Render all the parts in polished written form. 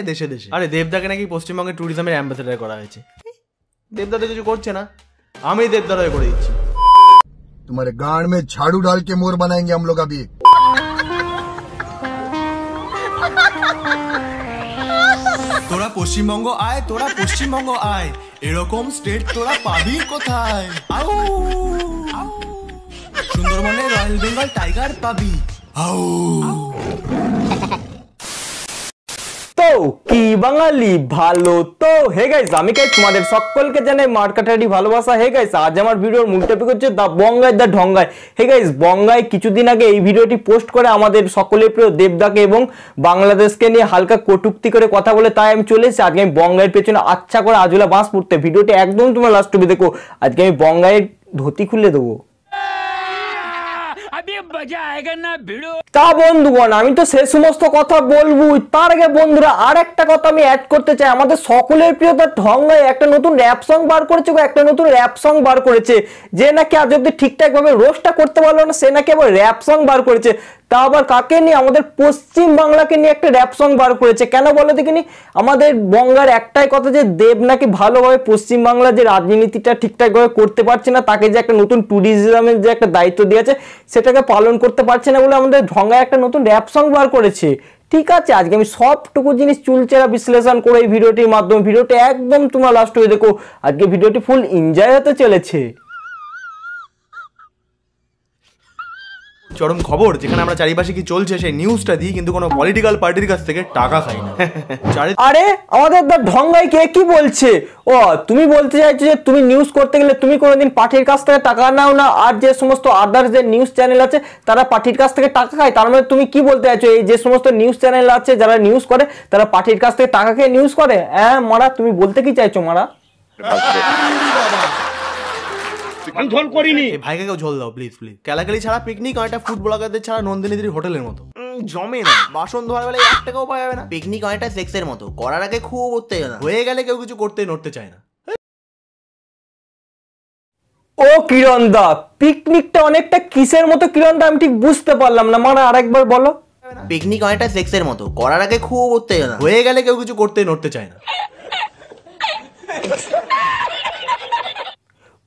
দেশে দেশে। আরে দেবদাকে নাকি পশ্চিমবঙ্গের ট্যুরিজমের অ্যাম্বাসেডর করা হয়েছে। দেবদা তো কিছু করছে না, আমি দেবদার হয়ে করে দিচ্ছি। तुम्हारे गांड में झाड़ू डाल के मोर बनाएंगे हम लोग अभी। তোরা পশ্চিমবঙ্গ আয়, তোরা পশ্চিমবঙ্গ আয়, এরকম স্টেট তোরা পাবি কোথায়? আউ সুন্দরবনে রয়্যাল বেঙ্গল টাইগার পাবি। আউ তো কি বাঙালি ভালো তো? হে গাইস, আমি তোমাদের সকলকে জানাই মার্কাটারি ভালোবাসা। হে গাইস, আজ আমার ভিডিওর মূল টপিক হচ্ছে দা বঙ্গাই দা ঢঙ্গাই। হে গাইস, বঙ্গাই কিছুদিন আগে এই ভিডিওটি পোস্ট করে আমাদের সকলের প্রিয় দেবদাকে এবং বাংলাদেশকে নিয়ে হালকা কটূক্তি করে কথা বলে, তাই আমি চলে এসেছি আজকে আমি বঙ্গাইয়ের পেছনে আচ্ছা করে আজুলা বাঁশ পড়তে। ভিডিওটি একদম তোমার লাস্ট অবধি দেখো, আজকে আমি বঙ্গাইয়ের ধুতি খুলে দেবো। তা বন্ধুগণ, আমি তো সে সমস্ত কথা বলবো, তার আগে বন্ধুরা আর একটা কথা আমি অ্যাড করতে চাই। আমাদের সকলের প্রিয় দা ঢঙ্গাই একটা নতুন র্যাপ সং বার করেছে, একটা নতুন র্যাপ সং বার করেছে। যে নাকি আজ অব্দি ঠিকঠাক ভাবে রোস্টটা করতে পারলো না, সে নাকি আবার র্যাপ সং বার করেছে। তা আবার কাকে নিয়ে? আমাদের পশ্চিম বাংলাকে নিয়ে একটা র্যাপ সং বার করেছে। কেন বলো দেখিনি? আমাদের বঙ্গার একটাই কথা যে দেব নাকি ভালোভাবে পশ্চিম বাংলার যে রাজনীতিটা ঠিকঠাকভাবে করতে পারছে না, তাকে যে একটা নতুন ট্যুরিজমের যে একটা দায়িত্ব দিয়েছে সেটাকে পালন করতে পারছে না বলে আমাদের ঢঙ্গায় একটা নতুন র্যাপ সং বার করেছে। ঠিক আছে, আজকে আমি সবটুকু জিনিস চুলচেরা বিশ্লেষণ করে এই ভিডিওটির মাধ্যমে, ভিডিওটি একদম তোমরা লাস্ট হয়ে দেখো, আজকে ভিডিওটি ফুল এনজয় হতে চলেছে। চরম খবর, যেখানে আমরা চারিপাশে কি চলছে সেই নিউজটা দিই, কিন্তু কোনো পলিটিক্যাল পার্টির কাছ থেকে টাকা খাই না। আরে আমাদের দা ঢঙ্গাই কে কি বলছে? ও তুমি বলতে চাইছো যে তুমি নিউজ করতে গেলে তুমি কোনোদিন পার্টির কাছ থেকে টাকা নাও না, আর যে সমস্ত আদার্স যে নিউজ চ্যানেল আছে তারা পার্টির কাছ থেকে টাকা খায়? তার মানে তুমি কি বলতে চাইছো এই যে সমস্ত নিউজ চ্যানেল আছে যারা নিউজ করে তারা পার্টির কাছ থেকে টাকা খেয়ে নিউজ করে? হ্যাঁ মারা, তুমি বলতে কি চাইছো মারা? ঝোল করিনি ভাইকে, কেউ ঝোল দাও প্লিজ প্লিজ। ক্যালাকালি ছাড়া পিকনিক অনেকটা ফুড ব্লগারদের ছাড়া নন্দিনীদের হোটেলের মতো জমে না। বাসন ধোয়ার বেলায় 1 টাকাও পাওয়া যাবে না। পিকনিক অনেকটা সেক্সের মতো, করার আগে খুব উত্তেজনা, হয়ে গেলে কেউ কিছু করতে নড়তে চায় না। ও কিরণ দা, পিকনিকটা অনেকটা কিসের মতো কিরণ দা? আমি ঠিক বুঝতে পারলাম না, মারা আরেকবার বলো। পিকনিক অনেকটা সেক্সের মতো, করার আগে খুব উত্তেজনা, হয়ে গেলে কেউ কিছু করতে নড়তে চায় না।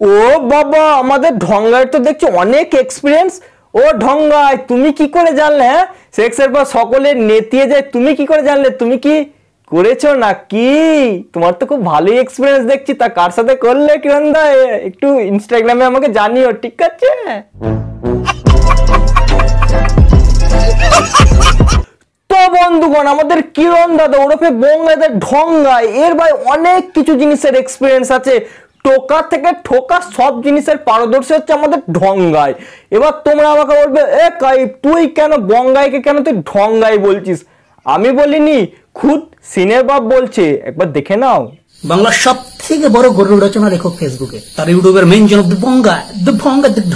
ও বাবা, আমাদের ঢঙ্গায় তো দেখছি অনেক এক্সপিরিয়েন্স। ও ঢঙ্গায়, তুমি কি করে জানলে? হ্যাঁ, সেক্সের পর সকলে নেতিয়ে যায়, তুমি কি করে জানলে? তুমি কি করেছো নাকি? তোমার তো খুব ভালোই এক্সপিরিয়েন্স দেখছি। তা কার সাথে করলে কিরণ দা? একটু ইনস্টাগ্রামে আমাকে জানিও, ঠিক আছে? তো বন্ধুগণ, আমাদের কিরণ দাদা ওরফে বঙ্গাইদের ঢঙ্গায়, এর ভাই অনেক কিছু জিনিসের এক্সপিরিয়েন্স আছে। টোকা থেকে ঠোকা সব জিনিসের পারদর্শী হচ্ছে আমাদের ঢঙ্গাই। এবার তোমরা আমাকে বলবে, এ কাইপ তুই কেন বঙ্গাইকে কেন তুই ঢঙ্গাই বলছিস? আমি বলিনি, খুদ সিনের বাপ বলছে, একবার দেখে নাও। বাংলার সব থেকে বড় গরু রচনা লেখক ফেসবুকে, তার ইউটিউবের মেনশন অফ দ্য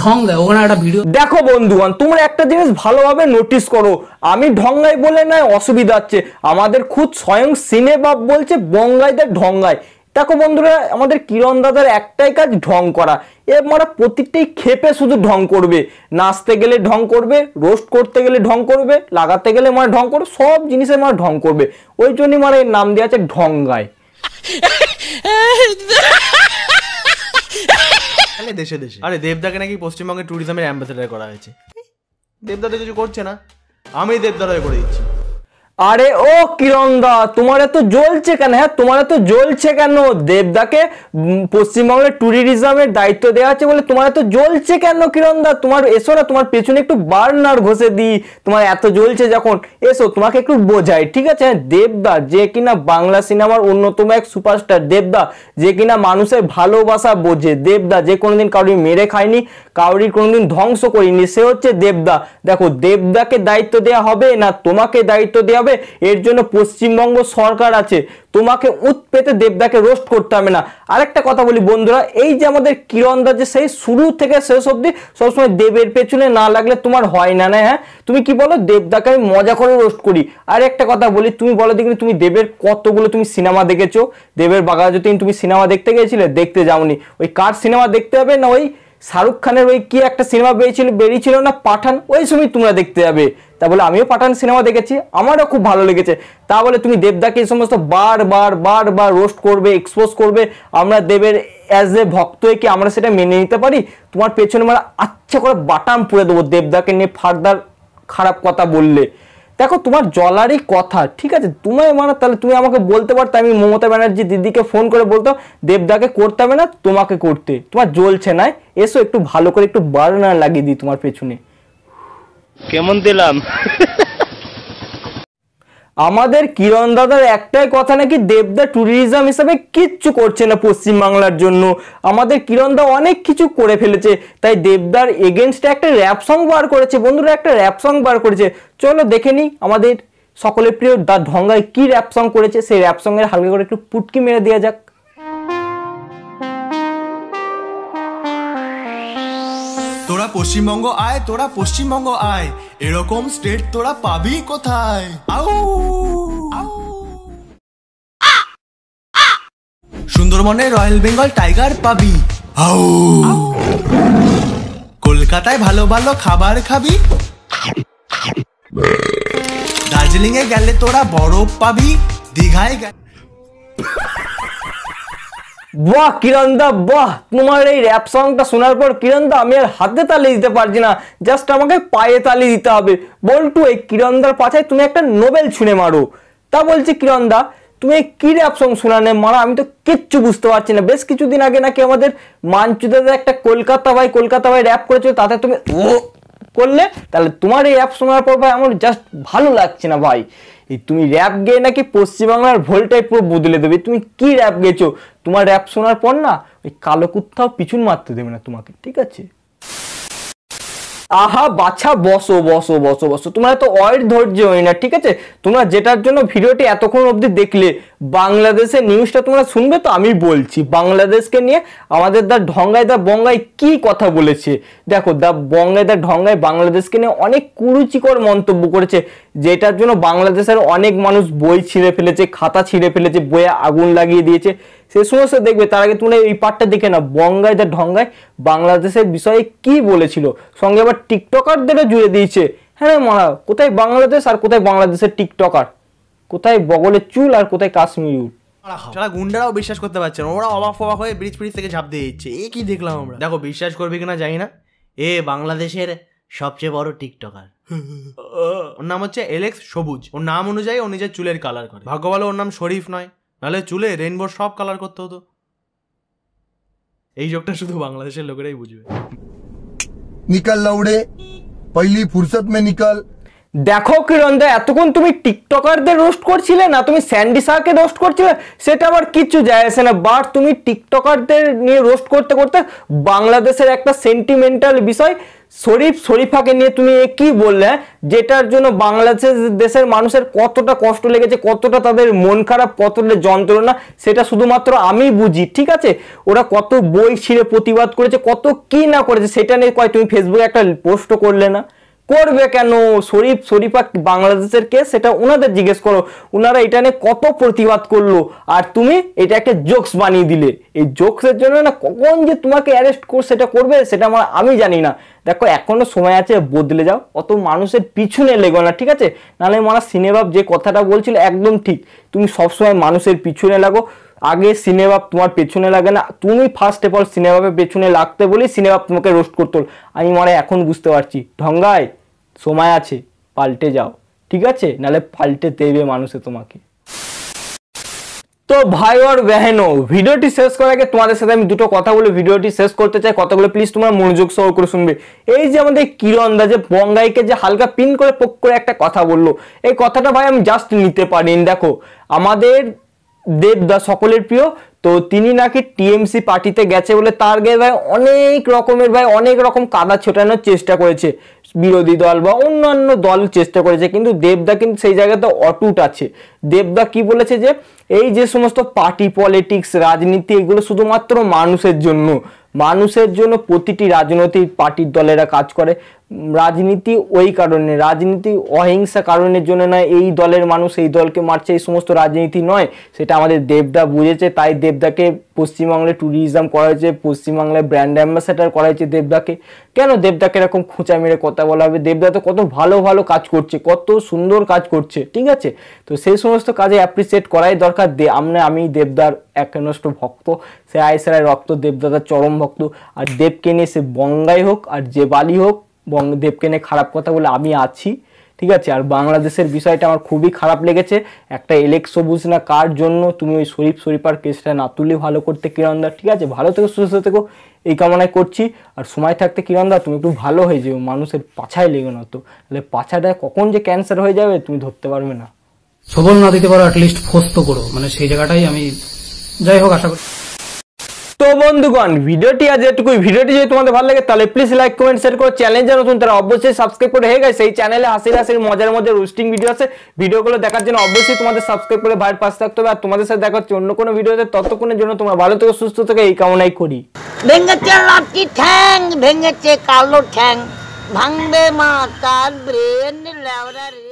ঢঙ্গা, ওখানে একটা ভিডিও দেখো। বন্ধুগণ, তোমরা একটা জিনিস ভালোভাবে নোটিস করো, আমি ঢঙ্গাই বলে নয় অসুবিধা হচ্ছে, আমাদের খুদ স্বয়ং সিনে বাপ বলছে বঙ্গাইদের ঢঙ্গাই। দেখো বন্ধুরা, আমাদের কিরণ দাদার একটাই কাজ ঢং করা। মারা প্রত্যেকটাই ক্ষেপে শুধু ঢং করবে, নাচতে গেলে ঢং করবে, রোস্ট করতে গেলে ঢং করবে, লাগাতে গেলে মানে ঢং করবে, সব জিনিসের মানে ঢং করবে। ওই জন্যই মানে এর নাম দেওয়া আছে ঢঙ্গাই। দেশে দেশে। আরে দেবদাকে নাকি পশ্চিমবঙ্গের ট্যুরিজমের অ্যাম্বাসেডর করা হয়েছে। দেবদা তো কিছু করছে না, আমি দেবদার হয়ে করে দিচ্ছি। আরে ও কিরণ দা, তোমার এত জ্বলছে কেন? হ্যাঁ, তোমার এত জ্বলছে কেন? দেবদাকে পশ্চিমবঙ্গের ট্যুরিজমের দায়িত্ব দেওয়া আছে বলে তোমার এত জ্বলছে কেন কিরণ দা? তোমার এসো না, তোমার পেছনে একটু বার্নার ঘষে দিই, তোমার এত জ্বলছে যখন। এসো, তোমাকে একটু বোঝাই, ঠিক আছে? দেবদা যে কিনা বাংলা সিনেমার অন্যতম এক সুপারস্টার, দেবদা যে কিনা মানুষের ভালোবাসা বোঝে, দেবদা যে কোনোদিন কাউরি মেরে খায়নি, কাউরি কোনোদিন ধ্বংস করিনি, সে হচ্ছে দেবদা। দেখো, দেবদাকে দায়িত্ব দেওয়া হবে না তোমাকে দায়িত্ব দেওয়া হবে, এর জন্য পশ্চিমবঙ্গ সরকার আছে। তোমাকে উৎ পেতে দেবদাকে রোস্ট করতে হবে না। আরেকটা কথা বলি বন্ধুরা, এই যে আমাদের কিরণ দা যে সেই শুরু থেকে শেষ অবধি সবসময় দেবের পেছনে না লাগলে তোমার হয় না। হ্যাঁ, তুমি কি বলো? দেবদাকে আমি মজা করে রোস্ট করি। আর একটা কথা বলি, তুমি বলো দেখি, তুমি দেবের কতগুলো তুমি সিনেমা দেখেছো? দেবের বাঘাযতীন তুমি সিনেমা দেখতে গিয়েছিলে? দেখতে যাওনি। ওই কার সিনেমা দেখতে হবে না? ওই শাহরুখ খানের ওই কি একটা সিনেমা বেরিয়েছিল না পাঠান, ওই সময় তোমরা দেখতে যাবে। তা বলে আমিও পাঠান সিনেমা দেখেছি, আমারও খুব ভালো লেগেছে। তা বলে তুমি দেবদাকে এই সমস্ত বার রোস্ট করবে, এক্সপোজ করবে, আমরা দেবের অ্যাজ এ ভক্ত হয়ে কি আমরা সেটা মেনে নিতে পারি? তোমার পেছনে মানে আচ্ছা করে বাটাম পুড়ে দেবো দেবদাকে নিয়ে ফার্দার খারাপ কথা বললে। দেখো তোমার জলারই কথা, ঠিক আছে, তোমায় মানে তাহলে তুমি আমাকে বলতে পারতো, আমি মমতা ব্যানার্জি দিদিকে ফোন করে বলতো দেবদাকে করতে হবে না, তোমাকে করতে। তোমার জ্বলছে না, এসো একটু ভালো করে একটু বার্নার লাগিয়ে দিই তোমার পেছনে। কেমন দিলাম? আমাদের কিরণ দাদার একটাই কথা নাকি দেবদা ট্যুরিজম হিসাবে কিচ্ছু করছে না পশ্চিমবাংলার জন্য। আমাদের কিরণ দা অনেক কিছু করে ফেলেছে, তাই দেবদার এগেনস্টে একটা র্যাপ সং বার করেছে। বন্ধুরা একটা র্যাপ সং বার করেছে, চলো দেখে নিই আমাদের সকলের প্রিয় দা ঢঙ্গাই কি র্যাপ সং করেছে। সেই র্যাপ সং এর হালকা করে একটু পুটকি মেরে দেওয়া যাক। তোরা পশ্চিমবঙ্গ আয়, তোরা পশ্চিমবঙ্গ আয়, এরকম স্টেট তোরা পাবি কোথায়? আউ সুন্দরবনে রয়্যাল বেঙ্গল টাইগার পাবি। আউ কলকাতায় ভালো ভালো খাবার খাবি। দার্জিলিং এ গেলে তোরা বরফ পাবি। দীঘায় বাহ কিরণ দা বাহ, তোমার এই র্যাপ সংটা শোনার পর কিরণ দা আমি আর হাতে তালি দিতে পারছি না, জাস্ট আমাকে পায়ে তালি দিতে হবে। বল্টু এই কিরণ দার পাছায় তুমি একটা নোবেল ছুঁড়ে মারো। তা বলছি কিরণ দা তুমি কি র্যাপ সং শোনানে মারা, আমি তো কিচ্ছু বুঝতে পারছি না। বেশ কিছুদিন আগে নাকি আমাদের মানচুদাদের একটা কলকাতা ভাই র্যাপ করেছিল, তাতে তুমি ও করলে, তাহলে তোমার এই র্যাপ শোনার পর ভাই আমার জাস্ট ভালো লাগছে না ভাই। তুমি র্যাপ গেয়ে নাকি পশ্চিমবাংলার ভোলটাই পুরো বদলে দেবে। তুমি কি র্যাপ গেছো? তোমার র্যাপ শোনার পর না ওই কালো কুত্তাও পিছন মারতে দেবে না তোমাকে, ঠিক আছে? আহা বাছা বসো বসো বসো বসো, তোমরা তো অয়ের ধৈর্য হয় না, ঠিক আছে? তোমরা যেটার জন্য ভিডিওটি এতক্ষণ অবধি দেখলে, বাংলাদেশের নিউজটা তোমরা শুনবে তো আমি বলছি বাংলাদেশকে নিয়ে আমাদের দা ঢঙ্গাই দা বঙ্গাই কি কথা বলেছে। দেখো দা বঙ্গাই দা ঢঙ্গাই বাংলাদেশকে নিয়ে অনেক কুরুচিকর মন্তব্য করেছে, যেটার জন্য বাংলাদেশের অনেক মানুষ বই ছিঁড়ে ফেলেছে, খাতা ছিঁড়ে ফেলেছে, বইয়ে আগুন লাগিয়ে দিয়েছে। সে সমস্ত দেখবে, তার আগে তোমরা এই পার্টটা দেখে না বঙ্গাই দা ঢঙ্গাই বাংলাদেশের বিষয়ে কি বলেছিল, সঙ্গে আবার টিকটকারদেরও জুড়ে দিয়েছে। হ্যাঁ মারা, কোথায় বাংলাদেশ আর কোথায় বাংলাদেশের টিকটকার, কোথায় বগলের চুল আর কোথায় কাশ্মীর উল। যারা গুন্ডারাও বিশ্বাস করতে পারছে না, ওরা অবাক ফবাক হয়ে ব্রিজ ফ্রিজ থেকে ঝাঁপ দিয়ে দিচ্ছে। এ কি দেখলাম আমরা। দেখো বিশ্বাস করবি কিনা জানি না, এ বাংলাদেশের সবচেয়ে বড় টিকটকার। ওর নাম হচ্ছে এলেক্স সবুজ। ওর নাম অনুযায়ী ও নিজের চুলের কালার করে। ভাগ্য ভালো ওর নাম শরীফ নয়, নাহলে চুলে রেইনবোর সব কালার করতে হতো। এই জোকটা শুধু বাংলাদেশের লোকেরাই বুঝবে। निकल लौड़े, पहली फुर्सत में निकल। দেখো কিরণ দা এতক্ষণ তুমি টিকটকারদের রোস্ট করছিলে না, তুমি স্যান্ডি শাহকে রোস্ট করছিলে, সেটা আবার কিচ্ছু যায় আসে না। বাট তুমি টিকটকারদের নিয়ে রোস্ট করতে করতে বাংলাদেশের একটা সেন্টিমেন্টাল বিষয় শরীফাকে নিয়ে তুমি কি বললে, যেটার জন্য বাংলাদেশের দেশের মানুষের কতটা কষ্ট লেগেছে, কতটা তাদের মন খারাপ, কতটা যন্ত্রণা, সেটা শুধুমাত্র আমি বুঝি, ঠিক আছে? ওরা কত বই ছিঁড়ে প্রতিবাদ করেছে, কত কি না করেছে, সেটা নিয়ে কয় তুমি ফেসবুকে একটা পোস্টও করলে না। করবে কেন? শরীফা বাংলাদেশের কে সেটা ওনাদের জিজ্ঞেস করো, ওনারা এটা নিয়ে কত প্রতিবাদ করলো, আর তুমি এটা একটা জোকস বানিয়ে দিলে। এই জোকসের জন্য না কখন যে তোমাকে অ্যারেস্ট সেটা করবে সেটা আমি জানি না। দেখো এখনো সময় আছে, বদলে যাও, অত মানুষের পিছনে লেগো না, ঠিক আছে? নাহলে মারা সিনেবাব যে কথাটা বলছিল একদম ঠিক, তুমি সবসময় মানুষের পিছনে লাগো। আগে সিনেবাব তোমার পেছনে লাগে না, তুমি ফার্স্ট অফ অল সিনেবাবের পেছনে লাগতে বলি সিনেবাব তোমাকে রোস্ট করতো। আমি মারা এখন বুঝতে পারছি, ঢঙ্গাই সময় আছে, পাল্টে যাও, ঠিক আছে? নাহলে পাল্টে দেবে মানুষে তোমাকে। তো ভাই আর বেহেনো, ভিডিওটি শেষ করার আগে তোমাদের সাথে আমি দুটো কথা বলে ভিডিওটি শেষ করতে চাই। কথাগুলো প্লিজ তোমরা মনোযোগ সহ করে শুনবে। এই যে আমাদের কিরণ দা যে বঙ্গাইকে যে হালকা পিন করে পোক করে একটা কথা বললো, এই কথাটা ভাই আমি জাস্ট নিতে পারিনি। দেখো আমাদের দেবদা সকলের প্রিয়, তো তিনি নাকি টিএমসি পার্টিতে গেছে বলে তার গায়ে ভাই অনেক রকম কাদা ছোটানোর চেষ্টা করেছে বিরোধী দল বা অন্যান্য দল চেষ্টা করেছে, কিন্তু দেবদা কিন্তু সেই জায়গাতে অটুট আছে। দেবদা কি বলেছে যে এই যে সমস্ত পার্টি পলিটিক্স রাজনীতি এগুলো শুধুমাত্র মানুষের জন্য, মানুষের জন্য প্রতিটি রাজনৈতিক পার্টির দলেরা কাজ করে। রাজনীতি ওই কারণে, রাজনীতি অহিংসা কারণের জন্য নয়, এই দলের মানুষ এই দলকে মারছে, এই সমস্ত রাজনীতি নয়। সেটা আমাদের দেবদা বুঝেছে, তাই দেবদাকে পশ্চিমবাংলায় ট্যুরিজম করা হয়েছে, পশ্চিমবাংলায় ব্র্যান্ড অ্যাম্বাসেডার করা হয়েছে দেবদাকে। কেন দেবদাকে এরকম খোঁচা মেরে কথা বলা হবে? দেবদা তো কত ভালো ভালো কাজ করছে, কত সুন্দর কাজ করছে, ঠিক আছে? তো সেই সমস্ত কাজে অ্যাপ্রিসিয়েট করাই দরকার। আমি দেবদার একনিষ্ঠ ভক্ত, সে আইসারায় রক্ত, দেবদাদার চরম ভক্ত। আর দেবকে নিয়ে সে বঙ্গাই হোক আর যে বালি হোক, দেবকে নিয়ে খারাপ কথা বলে আমি আছি, ঠিক আছে? আর বাংলাদেশের বিষয়টা আমার খুবই খারাপ লেগেছে। একটা সবুজ না কার জন্য তুমি ওই শরীফার কেসটা না তুলে ভালো করতে কিরণদা, ঠিক আছে? ভালো থেকে সুস্থ থেকো এই কামনাই করছি। আর সময় থাকতে কিরণদা তুমি একটু ভালো হয়ে যাও, মানুষের পাছায় লেগে না তো, তাহলে পাছাটা কখন যে ক্যান্সার হয়ে যাবে তুমি ধরতে পারবে না। সবল না দিতে পারো অ্যাটলিস্ট ফোর্স তো করো, মানে সেই জায়গাটাই আমি যাই হোক আশা করি। তো বন্ধুগণ, ভিডিওটি আজ এটুকুই। ভিডিওটি যদি তোমাদের ভালো লাগে তাহলে প্লিজ লাইক কমেন্ট শেয়ার করো। চ্যানেল যারা নতুন তারা অবশ্যই সাবস্ক্রাইব করে হয়ে গেছে। এই চ্যানেলে হাসির মজার রোস্টিং ভিডিও আছে, ভিডিওগুলো দেখার জন্য অবশ্যই তোমাদের সাবস্ক্রাইব করে ভাইয়ের পাশে থাকতে হবে। আর তোমাদের সাথে দেখা হচ্ছে অন্য কোনো ভিডিওতে, ততক্ষণের জন্য তোমরা ভালো থেকো, সুস্থ থেকো এই কামনাই করি। ভেঙেছে লাঠি ঠ্যাং, ভেঙেছে কালো ঠ্যাং, ভাঙবে মা তার ব্রেন লেওরা রে।